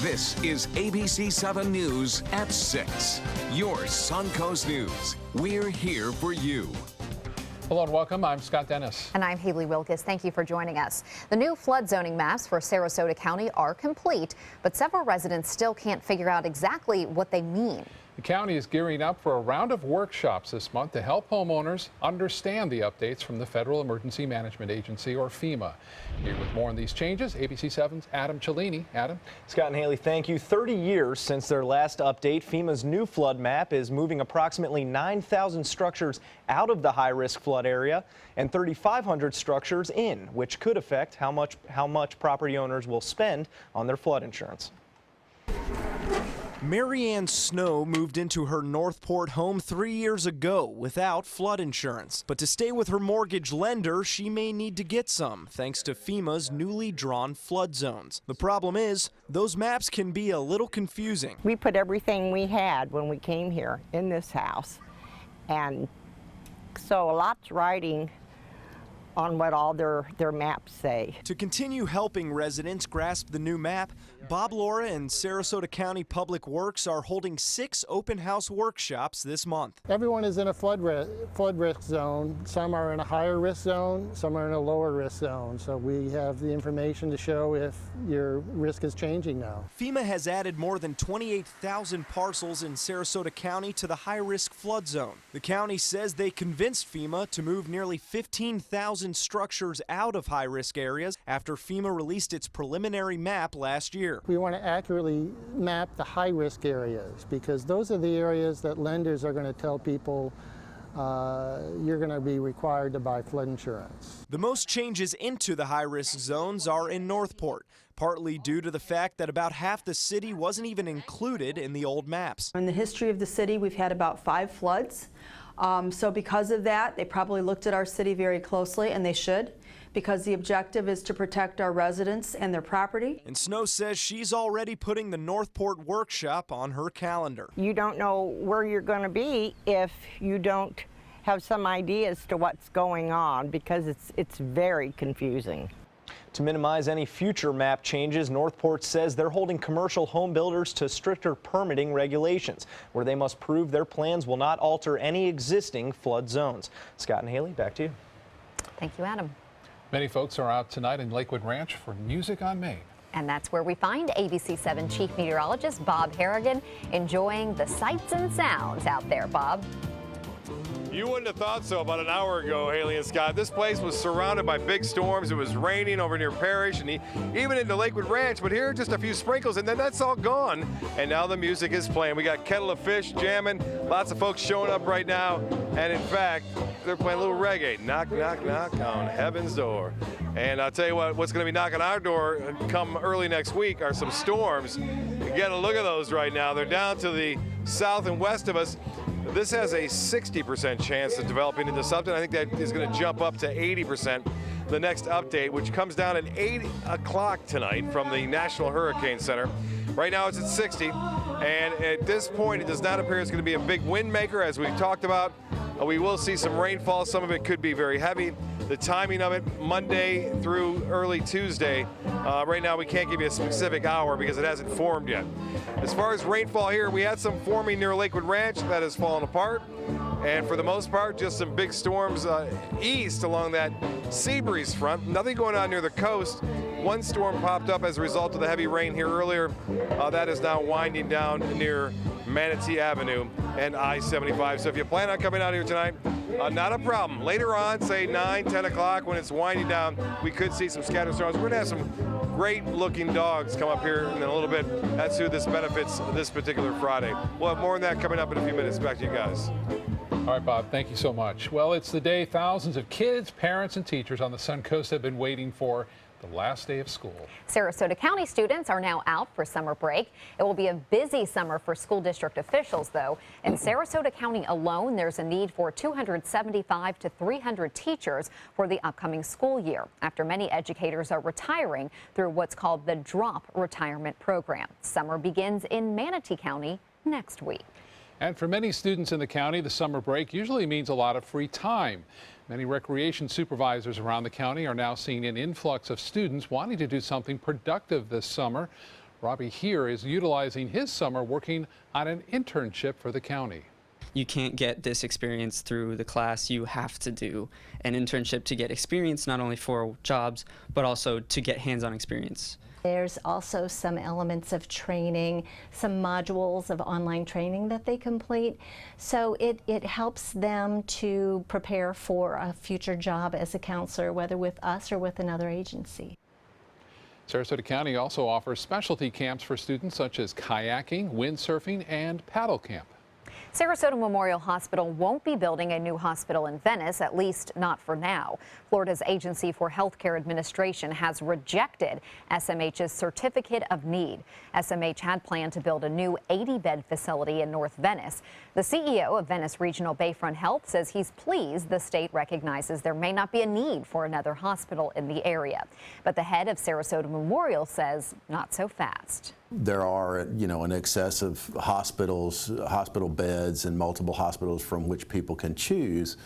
This is ABC 7 News at 6. Your Suncoast News. We're here for you. Hello and welcome. I'm Scott Dennis. And I'm Haley Wilkes. Thank you for joining us. The new flood zoning maps for Sarasota County are complete, but several residents still can't figure out exactly what they mean. The county is gearing up for a round of workshops this month to help homeowners understand the updates from the Federal Emergency Management Agency, or FEMA. Here with more on these changes, ABC 7's Adam Cellini. Adam? Scott and Haley, thank you. 30 years since their last update, FEMA's new flood map is moving approximately 9,000 structures out of the high-risk flood area and 3,500 structures in, which could affect how much property owners will spend on their flood insurance. Marianne Snow moved into her Northport home 3 years ago without flood insurance. But to stay with her mortgage lender, she may need to get some, thanks to FEMA's newly drawn flood zones. The problem is, those maps can be a little confusing. We put everything we had when we came here in this house. And so a lot's writing on what all their maps say. To continue helping residents grasp the new map, Bob Laura and Sarasota County Public Works are holding 6 open house workshops this month. Everyone is in a flood risk zone. Some are in a higher risk zone, some are in a lower risk zone. So we have the information to show if your risk is changing now. FEMA has added more than 28,000 parcels in Sarasota County to the high-risk flood zone. The county says they convinced FEMA to move nearly 15,000 structures out of high-risk areas after FEMA released its preliminary map last year. We want to accurately map the high-risk areas because those are the areas that lenders are going to tell people you're going to be required to buy flood insurance. The most changes into the high-risk zones are in Northport, partly due to the fact that about half the city wasn't even included in the old maps. In the history of the city, we've had about 5 floods. So because of that, they probably looked at our city very closely, and they should, because the objective is to protect our residents and their property. And Snow says she's already putting the Northport workshop on her calendar. You don't know where you're going to be if you don't have some idea as to what's going on, because it's very confusing. To minimize any future map changes, Northport says they're holding commercial home builders to stricter permitting regulations, where they must prove their plans will not alter any existing flood zones. Scott and Haley, back to you. Thank you, Adam. Many folks are out tonight in Lakewood Ranch for Music on Main. And that's where we find ABC 7 Chief Meteorologist Bob Harrigan enjoying the sights and sounds out there. Bob? You wouldn't have thought so about an hour ago, Haley and Scott. This place was surrounded by big storms. It was raining over near Parrish and even into Lakewood Ranch, but here just a few sprinkles, and then that's all gone. And now the music is playing. We got Kettle of Fish jamming, lots of folks showing up right now, and in fact, they're playing a little reggae. Knock, knock, knock on heaven's door. And I'll tell you what's going to be knocking our door come early next week are some storms. You get a look at those right now. They're down to the south and west of us. This has a 60% chance of developing into something. I think that is going to jump up to 80% the next update, which comes down at 8 o'clock tonight from the National Hurricane Center. Right now it's at 60, and at this point it does not appear it's going to be a big wind maker, as we've talked about. We will see some rainfall. Some of it could be very heavy. The timing of it, Monday through early Tuesday. Right now we can't give you a specific hour because it hasn't formed yet. As far as rainfall here, we had some forming near Lakewood Ranch that has fallen apart. And for the most part, just some big storms east along that sea breeze front. Nothing going on near the coast. One storm popped up as a result of the heavy rain here earlier. That is now winding down near Manatee Avenue and I-75. So if you plan on coming out here tonight, not a problem. Later on, say 9, 10 o'clock, when it's winding down, we could see some scattered storms. We're going to have some great-looking dogs come up here in a little bit. That's who this benefits this particular Friday. We'll have more on that coming up in a few minutes. Back to you guys. All right, Bob, thank you so much. Well, it's the day thousands of kids, parents, and teachers on the Suncoast have been waiting for, the last day of school. Sarasota County students are now out for summer break. It will be a busy summer for school district officials, though. In Sarasota County alone, there's a need for 275 to 300 teachers for the upcoming school year, after many educators are retiring through what's called the DROP retirement program. Summer begins in Manatee County next week. And for many students in the county, the summer break usually means a lot of free time. Many recreation supervisors around the county are now seeing an influx of students wanting to do something productive this summer. Robbie here is utilizing his summer working on an internship for the county. You can't get this experience through the class. You have to do an internship to get experience, not only for jobs, but also to get hands-on experience. There's also some elements of training, some modules of online training that they complete. So it helps them to prepare for a future job as a counselor, whether with us or with another agency. Sarasota County also offers specialty camps for students such as kayaking, windsurfing, and paddle camp. Sarasota Memorial Hospital won't be building a new hospital in Venice, at least not for now. Florida's Agency for Healthcare Administration has rejected SMH's Certificate of Need. SMH had planned to build a new 80-bed facility in North Venice. The CEO of Venice Regional Bayfront Health says he's pleased the state recognizes there may not be a need for another hospital in the area. But the head of Sarasota Memorial says not so fast. There are, an excess of hospital beds and multiple hospitals from which people can choose.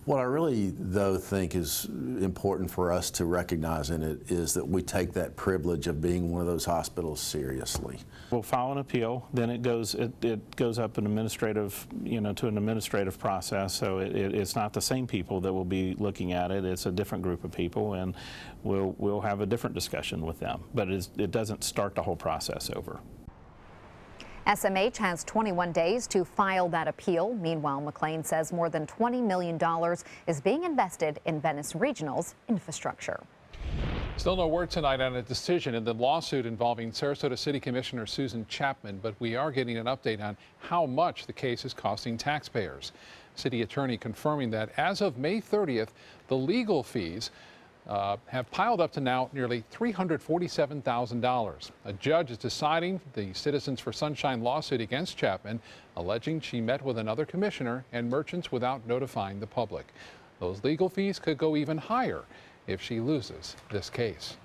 What I really, though, think is important for us to recognize in it is that we take that privilege of being one of those hospitals seriously. We'll file an appeal, then it goes up an administrative, to an administrative process. So it's not the same people that will be looking at it. It's a different group of people, and we'll have a different discussion with them. But it doesn't start the whole process over. SMH has 21 days to file that appeal. Meanwhile, McLean says more than $20 million is being invested in Venice Regional's infrastructure. Still no word tonight on a decision in the lawsuit involving Sarasota City Commissioner Susan Chapman, but we are getting an update on how much the case is costing taxpayers. City attorney confirming that as of May 30th, the legal fees have piled up to now nearly $347,000. A judge is deciding the Citizens for Sunshine lawsuit against Chapman, alleging she met with another commissioner and merchants without notifying the public. Those legal fees could go even higher if she loses this case.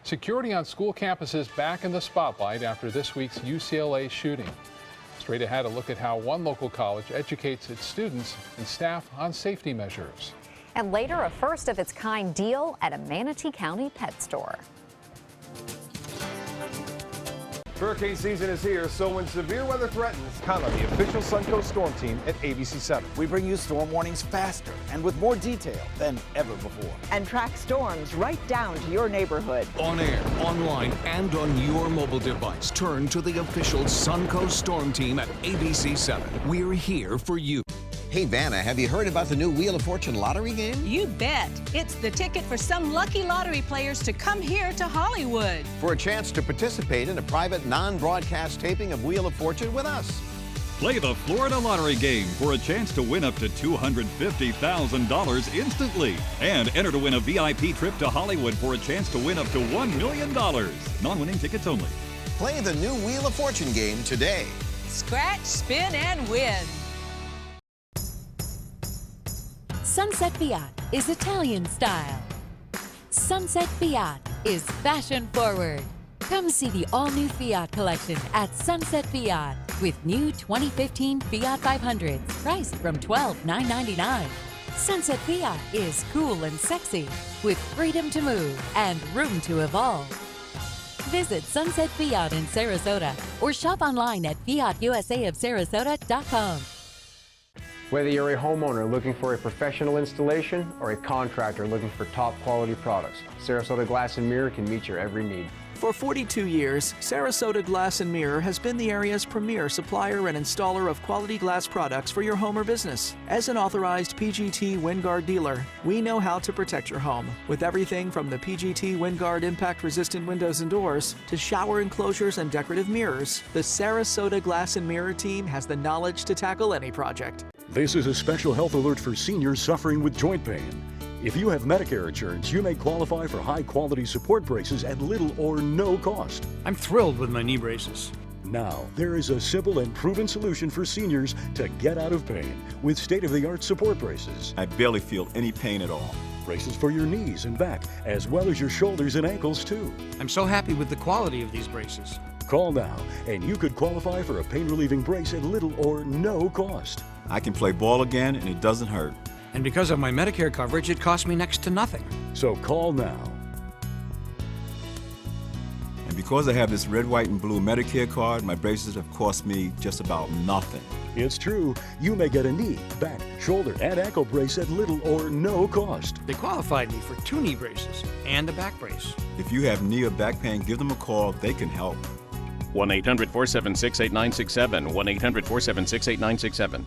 Security on school campuses back in the spotlight after this week's UCLA shooting. Straight ahead, a look at how one local college educates its students and staff on safety measures. And later, a first-of-its-kind deal at a Manatee County pet store. Hurricane season is here, so when severe weather threatens, count on the official Suncoast Storm Team at ABC7. We bring you storm warnings faster and with more detail than ever before. And track storms right down to your neighborhood. On air, online, and on your mobile device, turn to the official Suncoast Storm Team at ABC7. We're here for you. Hey, Vanna, have you heard about the new Wheel of Fortune lottery game? You bet. It's the ticket for some lucky lottery players to come here to Hollywood. For a chance to participate in a private, non-broadcast taping of Wheel of Fortune with us. Play the Florida Lottery game for a chance to win up to $250,000 instantly. And enter to win a VIP trip to Hollywood for a chance to win up to $1 million. Non-winning tickets only. Play the new Wheel of Fortune game today. Scratch, spin, and win. Sunset Fiat is Italian style. Sunset Fiat is fashion forward. Come see the all-new Fiat collection at Sunset Fiat with new 2015 Fiat 500s priced from $12,999. Sunset Fiat is cool and sexy with freedom to move and room to evolve. Visit Sunset Fiat in Sarasota or shop online at fiatusaofsarasota.com. Whether you're a homeowner looking for a professional installation or a contractor looking for top quality products, Sarasota Glass and Mirror can meet your every need. For 42 years, Sarasota Glass and Mirror has been the area's premier supplier and installer of quality glass products for your home or business. As an authorized PGT WinGuard dealer, we know how to protect your home with everything from the PGT WinGuard impact-resistant windows and doors to shower enclosures and decorative mirrors. The Sarasota Glass and Mirror team has the knowledge to tackle any project. This is a special health alert for seniors suffering with joint pain. If you have Medicare insurance, you may qualify for high-quality support braces at little or no cost. I'm thrilled with my knee braces. Now, there is a simple and proven solution for seniors to get out of pain with state-of-the-art support braces. I barely feel any pain at all. Braces for your knees and back, as well as your shoulders and ankles, too. I'm so happy with the quality of these braces. Call now, and you could qualify for a pain-relieving brace at little or no cost. I can play ball again, and it doesn't hurt. And because of my Medicare coverage, it costs me next to nothing. So call now. And because Because I have this red, white, and blue Medicare card, my braces have cost me just about nothing. It's true. You may get a knee, back, shoulder, and ankle brace at little or no cost. They qualified me for 2 knee braces and a back brace. If you have knee or back pain, give them a call. They can help. 1-800-476-8967. 1-800-476-8967.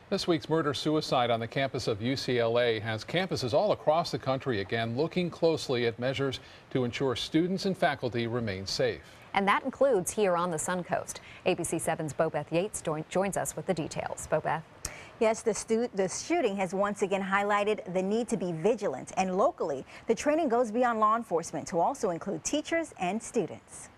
This week's murder-suicide on the campus of UCLA has campuses all across the country again looking closely at measures to ensure students and faculty remain safe. And that includes here on the Suncoast. ABC 7's Bobeth Yates joins us with the details. Bobeth. Yes, the shooting has once again highlighted the need to be vigilant. And locally, the training goes beyond law enforcement to also include teachers and students.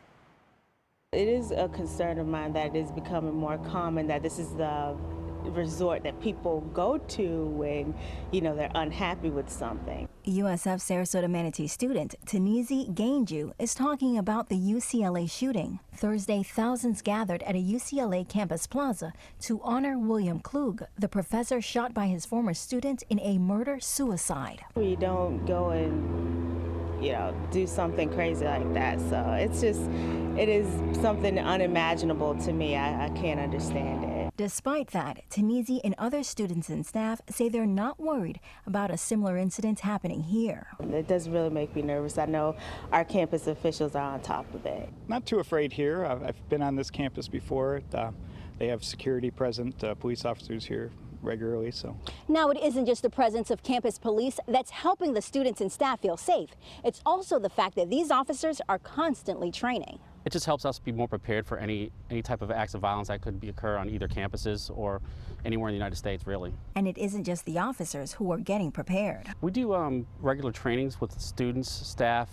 It is a concern of mine that it is becoming more common that this is the resort that people go to when, they're unhappy with something. USF Sarasota Manatee student Tanisi Gainju is talking about the UCLA shooting. Thursday, thousands gathered at a UCLA campus plaza to honor William Klug, the professor shot by his former student in a murder-suicide. We don't go and do something crazy like that. So it is something unimaginable to me. I can't understand it. Despite that, Tanisi and other students and staff say they're not worried about a similar incident happening here. It does really make me nervous. I know our campus officials are on top of it. Not too afraid here. I've been on this campus before. They have security present, police officers here regularly. So now it isn't just the presence of campus police that's helping the students and staff feel safe. It's also the fact that these officers are constantly training. It just helps us be more prepared for any type of acts of violence that could occur on either campuses or anywhere in the United States, really. And it isn't just the officers who are getting prepared. We do regular trainings with students, staff,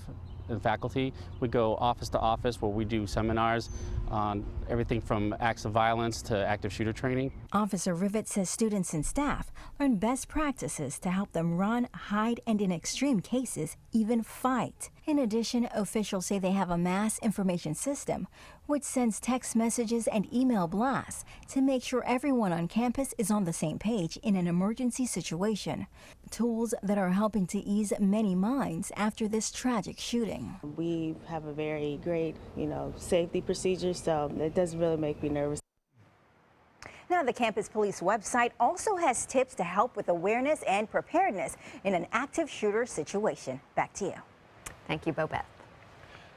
and faculty. We go office to office where we do seminars on everything from acts of violence to active shooter training. Officer Rivet says students and staff learn best practices to help them run, hide, and in extreme cases, even fight. In addition, officials say they have a mass information system which sends text messages and email blasts to make sure everyone on campus is on the same page in an emergency situation. Tools that are helping to ease many minds after this tragic shooting. We have a very great, safety procedure, so it does really make me nervous. Now, the campus police website also has tips to help with awareness and preparedness in an active shooter situation. Back to you. Thank you, Bobeth.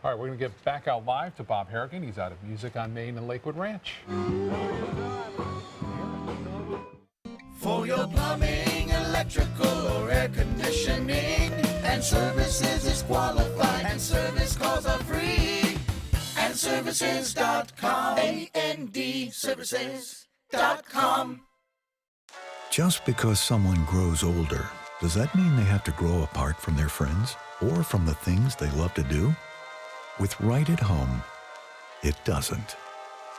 All right, we're going to get back out live to Bob Harrigan. He's out of Music on Main and Lakewood Ranch. For your plumbing, electrical, or air conditioning, and services is qualified, and service calls are free. And services.com, A-N-D, services.com. Just because someone grows older, does that mean they have to grow apart from their friends or from the things they love to do? With Right at Home, it doesn't.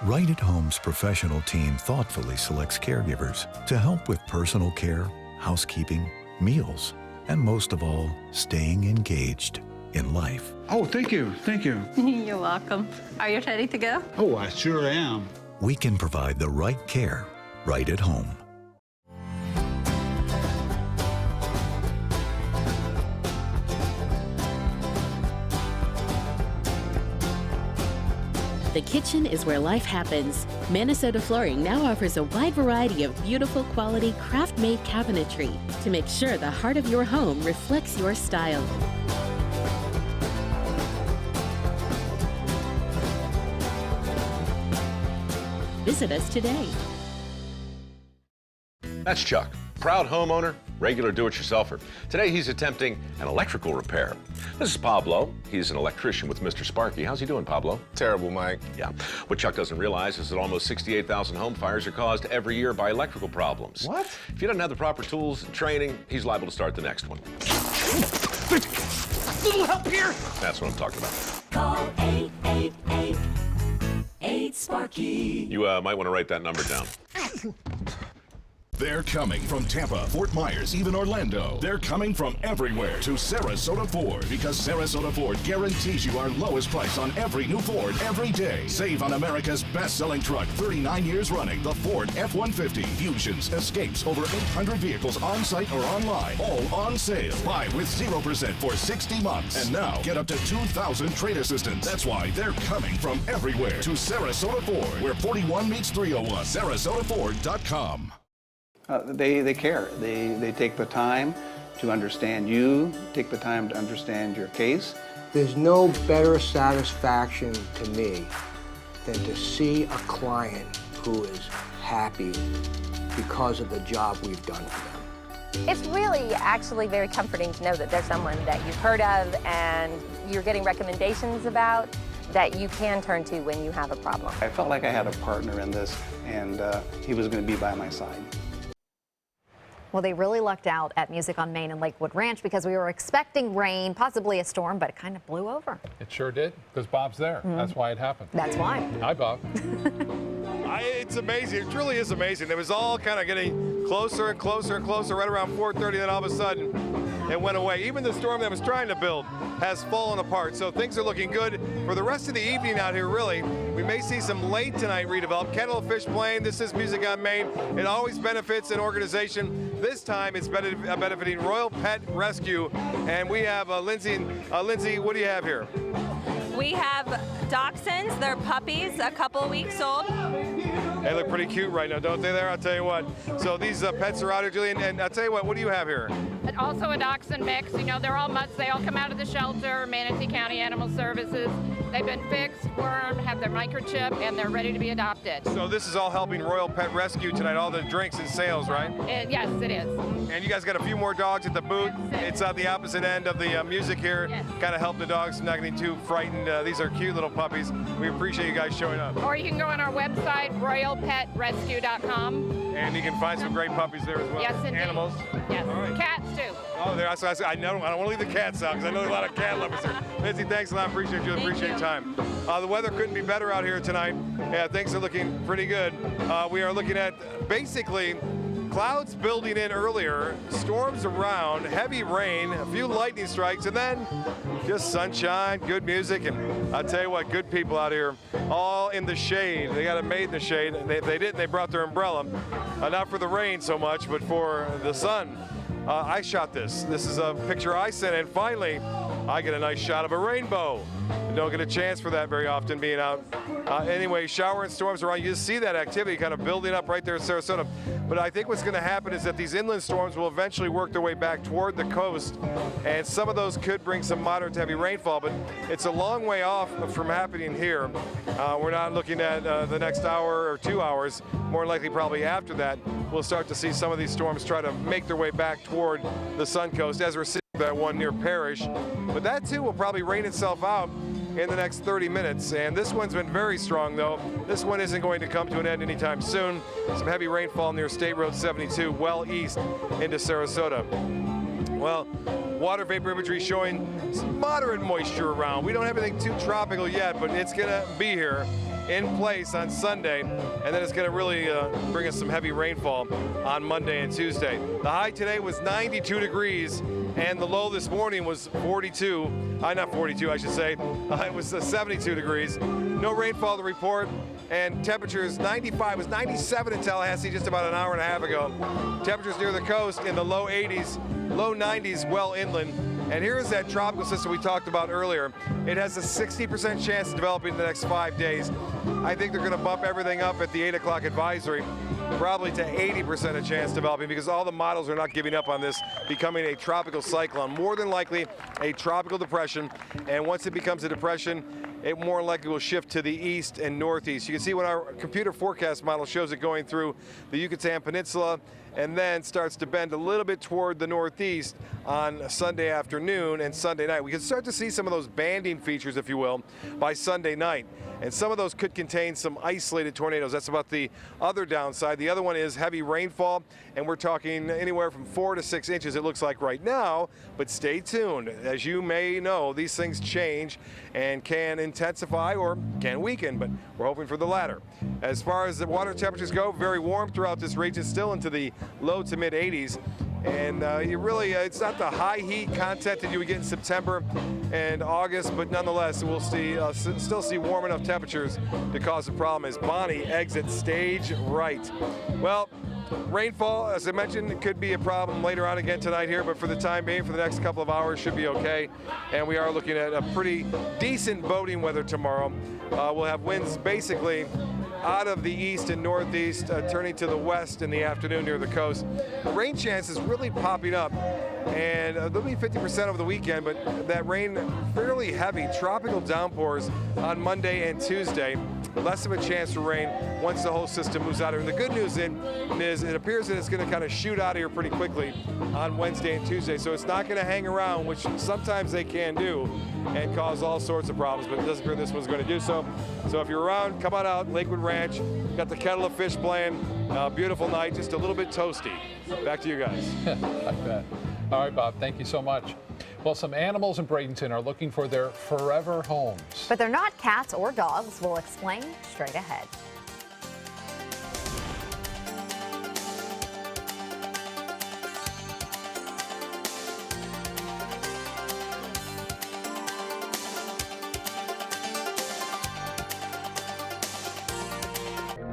Right at Home's professional team thoughtfully selects caregivers to help with personal care, housekeeping, meals, and most of all, staying engaged in life. Oh, thank you, thank you. You're welcome. Are you ready to go? Oh, I sure am. We can provide the right care right at home. The kitchen is where life happens. Minnesota Flooring now offers a wide variety of beautiful quality craft-made cabinetry to make sure the heart of your home reflects your style. Visit us today. That's Chuck, proud homeowner, regular do-it-yourselfer. Today he's attempting an electrical repair. This is Pablo. He's an electrician with Mr. Sparky. How's he doing, Pablo? Terrible, Mike. Yeah. What Chuck doesn't realize is that almost 68,000 home fires are caused every year by electrical problems. What? If you don't have the proper tools and training, he's liable to start the next one. Little help here. That's what I'm talking about. Call 888-8-SPARKY. You might want to write that number down. They're coming from Tampa, Fort Myers, even Orlando. They're coming from everywhere to Sarasota Ford because Sarasota Ford guarantees you our lowest price on every new Ford every day. Save on America's best-selling truck, 39 years running, the Ford F-150. Fusions, Escapes, over 800 vehicles on-site or online, all on sale. Buy with 0% for 60 months. And now, get up to $2,000 trade assistance. That's why they're coming from everywhere to Sarasota Ford, where 41 meets 301. SarasotaFord.com. They care. They take the time to understand you, take the time to understand your case. There's no better satisfaction to me than to see a client who is happy because of the job we've done for them. It's really actually very comforting to know that there's someone that you've heard of and you're getting recommendations about that you can turn to when you have a problem. I felt like I had a partner in this, and he was going to be by my side. Well, they really lucked out at Music on Main and Lakewood Ranch because we were expecting rain, possibly a storm, but it kind of blew over. It sure did, because Bob's there. That's why it happened. That's why. Hi, Bob. It's amazing. It truly is amazing. It was all kind of getting closer and closer and closer right around 4:30, then all of a sudden it went away. Even the storm that was trying to build has fallen apart, so things are looking good for the rest of the evening out here, really. We may see some late tonight redevelop. Kettlefish playing. This is Music on Main. It always benefits an organization. This time it's benefiting Royal Pet Rescue, and we have Lindsay. Lindsay, what do you have here? We have dachshunds. They're puppies, a couple weeks old. They look pretty cute right now, don't they there? I'll tell you what. So these pets are out here, Julian, and I'll tell you what do you have here? And also a dachshund mix. You know, they're all mutts. They all come out of the shelter, Manatee County Animal Services. They've been fixed, wormed, have their microchip, and they're ready to be adopted. So this is all helping Royal Pet Rescue tonight, all the drinks and sales, right? Yes, it is. And you guys got a few more dogs at the booth. It's on the opposite end of the music here. Yes. Kind of help the dogs not getting too frightened. These are cute little puppies. We appreciate you guys showing up. Or you can go on our website, royalpetrescue.com. And you can find some great puppies there as well. Yes, indeed. Animals. Yes. All right. Cats too. Oh, there. I don't want to leave the cats out because I know there are a lot of cat lovers here. Lindsay, thanks a lot. Appreciate you. Appreciate your time. The weather couldn't be better out here tonight. Yeah, things are looking pretty good. We are looking at basically clouds building in earlier, storms around, heavy rain, a few lightning strikes, and then just sunshine, good music, and I'll tell you what, good people out here, all in the shade. They got it made in the shade. They didn't. They brought their umbrella, not for the rain so much, but for the sun. I shot this. This is a picture I sent, and finally, I get a nice shot of a rainbow. You don't get a chance for that very often being out. Anyway, shower and storms around. You just see that activity kind of building up right there in Sarasota. But I think what's going to happen is that these inland storms will eventually work their way back toward the coast, and some of those could bring some moderate to heavy rainfall, but it's a long way off from happening here. We're not looking at the next hour or 2 hours. More likely probably after that, we'll start to see some of these storms try to make their way back toward the Sun Coast as we're seeing that one near Parrish. But that too will probably rain itself out in the next 30 minutes. And this one's been very strong though. This one isn't going to come to an end anytime soon. Some heavy rainfall near State Road 72 well east into Sarasota. Well, water vapor imagery showing some moderate moisture around. We don't have anything too tropical yet, but it's gonna be here in place on Sunday, and then it's going to really bring us some heavy rainfall on Monday and Tuesday. The high today was 92 degrees, and the low this morning was 42. Not 42, I should say. It was 72 degrees. No rainfall to report, and temperatures 95. It was 97 in Tallahassee just about an hour and a half ago. Temperatures near the coast in the low 80s, low 90s well inland. And here's that tropical system we talked about earlier. It has a 60% chance of developing in the next 5 days. I think they're going to bump everything up at the 8 o'clock advisory, probably to 80% of chance developing, because all the models are not giving up on this becoming a tropical cyclone. More than likely a tropical depression, and once it becomes a depression, it more likely will shift to the east and northeast. You can see when our computer forecast model shows it going through the Yucatan Peninsula and then starts to bend a little bit toward the northeast on Sunday afternoon and Sunday night. We can start to see some of those banding features, if you will, by Sunday night. And some of those could contain some isolated tornadoes. That's about the other downside. The other one is heavy rainfall, and we're talking anywhere from 4 to 6 inches, it looks like right now, but stay tuned. As you may know, these things change and can intensify or can weaken, but we're hoping for the latter. As far as the water temperatures go, very warm throughout this region, still into the low to mid 80s. And it's not the high heat content that you would get in September and August, but nonetheless, we'll still see warm enough temperatures to cause a problem as Bonnie exits stage right. Well, rainfall, as I mentioned, could be a problem later on again tonight here, but for the time being, for the next couple of hours, should be okay. And we are looking at a pretty decent boating weather tomorrow. We'll have winds basically out of the east and northeast, turning to the west in the afternoon near the coast. The rain chance is really popping up, and there'll be 50% over the weekend, but that rain fairly heavy, tropical downpours on Monday and Tuesday. Less of a chance for rain once the whole system moves out of here. And the good news is it appears that it's going to kind of shoot out of here pretty quickly on Wednesday and Tuesday. So it's not going to hang around, which sometimes they can do, and cause all sorts of problems. But it doesn't appear this one's going to do so. So if you're around, come on out, Lakewood Ranch. Got the kettle of fish playing. Beautiful night, just a little bit toasty. Back to you guys. I bet. All right, Bob, thank you so much. Well, some animals in Bradenton are looking for their forever homes. But they're not cats or dogs. We'll explain straight ahead.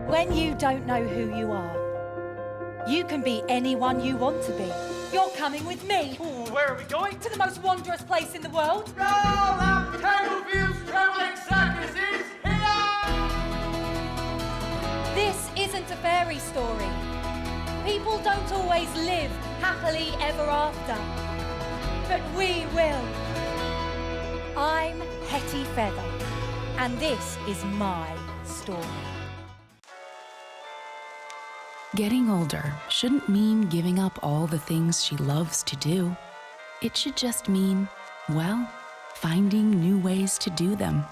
When you don't know who you are, you can be anyone you want to be. You're coming with me. Ooh, where are we going? To the most wondrous place in the world. Roll up, Tanglefield's Traveling Circus is here! This isn't a fairy story. People don't always live happily ever after. But we will. I'm Hetty Feather, and this is my story. Getting older shouldn't mean giving up all the things she loves to do. It should just mean, well, finding new ways to do them.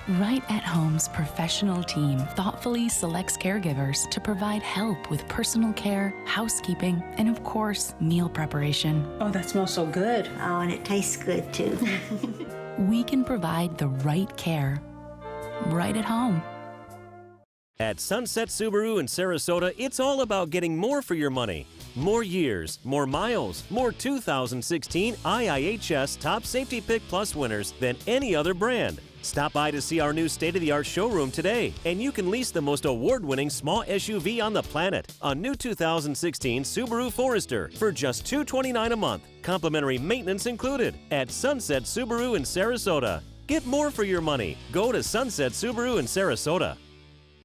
Right at Home's professional team thoughtfully selects caregivers to provide help with personal care, housekeeping, and of course, meal preparation. Oh, that smells so good. Oh, and it tastes good too. We can provide the right care right at home. At Sunset Subaru in Sarasota, it's all about getting more for your money. More years, more miles, more 2016 IIHS Top Safety Pick Plus winners than any other brand. Stop by to see our new state-of-the-art showroom today, and you can lease the most award-winning small SUV on the planet, a new 2016 Subaru Forester, for just $229 a month. Complimentary maintenance included at Sunset Subaru in Sarasota. Get more for your money. Go to Sunset Subaru in Sarasota.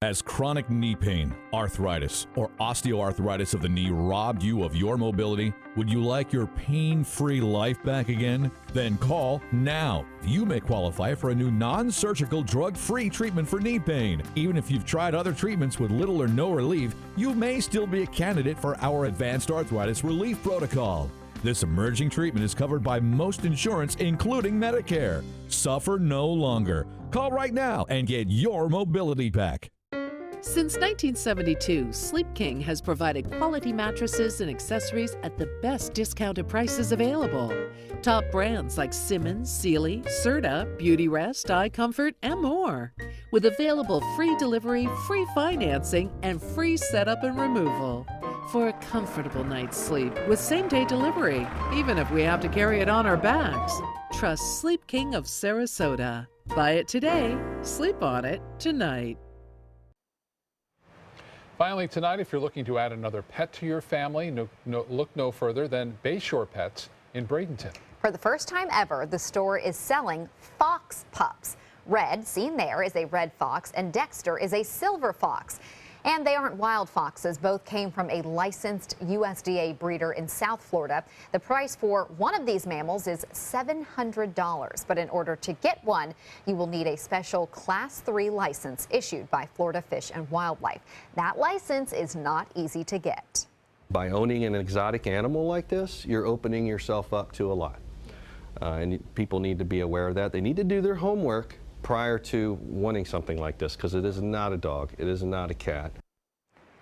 Has chronic knee pain, arthritis, or osteoarthritis of the knee robbed you of your mobility? Would you like your pain-free life back again? Then call now. You may qualify for a new non-surgical, drug-free treatment for knee pain. Even if you've tried other treatments with little or no relief, you may still be a candidate for our Advanced Arthritis Relief Protocol. This emerging treatment is covered by most insurance, including Medicare. Suffer no longer. Call right now and get your mobility back. Since 1972, Sleep King has provided quality mattresses and accessories at the best discounted prices available. Top brands like Simmons, Sealy, Serta, Beautyrest, iComfort, and more. With available free delivery, free financing, and free setup and removal. For a comfortable night's sleep with same-day delivery, even if we have to carry it on our backs. Trust Sleep King of Sarasota. Buy it today, sleep on it tonight. Finally tonight, if you're looking to add another pet to your family, look no further than Bayshore Pets in Bradenton. For the first time ever, the store is selling fox pups. Red, seen there, is a red fox, and Dexter is a silver fox. And they aren't wild foxes. Both came from a licensed USDA breeder in South Florida. The price for one of these mammals is $700. But in order to get one, you will need a special Class 3 license issued by Florida Fish and Wildlife. That license is not easy to get. By owning an exotic animal like this, you're opening yourself up to a lot. And people need to be aware of that. They need to do their homework prior to wanting something like this, because it is not a dog, it is not a cat.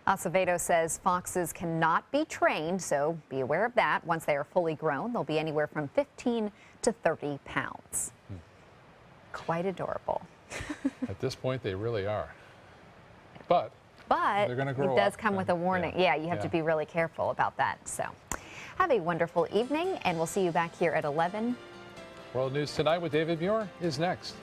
Acevedo says foxes cannot be trained, so be aware of that. Once they are fully grown, they'll be anywhere from 15 to 30 pounds. Quite adorable. At this point, they really are. But they're going to grow it does up come with a warning. Yeah, you have to be really careful about that. So have a wonderful evening, and we'll see you back here at 11. World News Tonight with David Muir is next.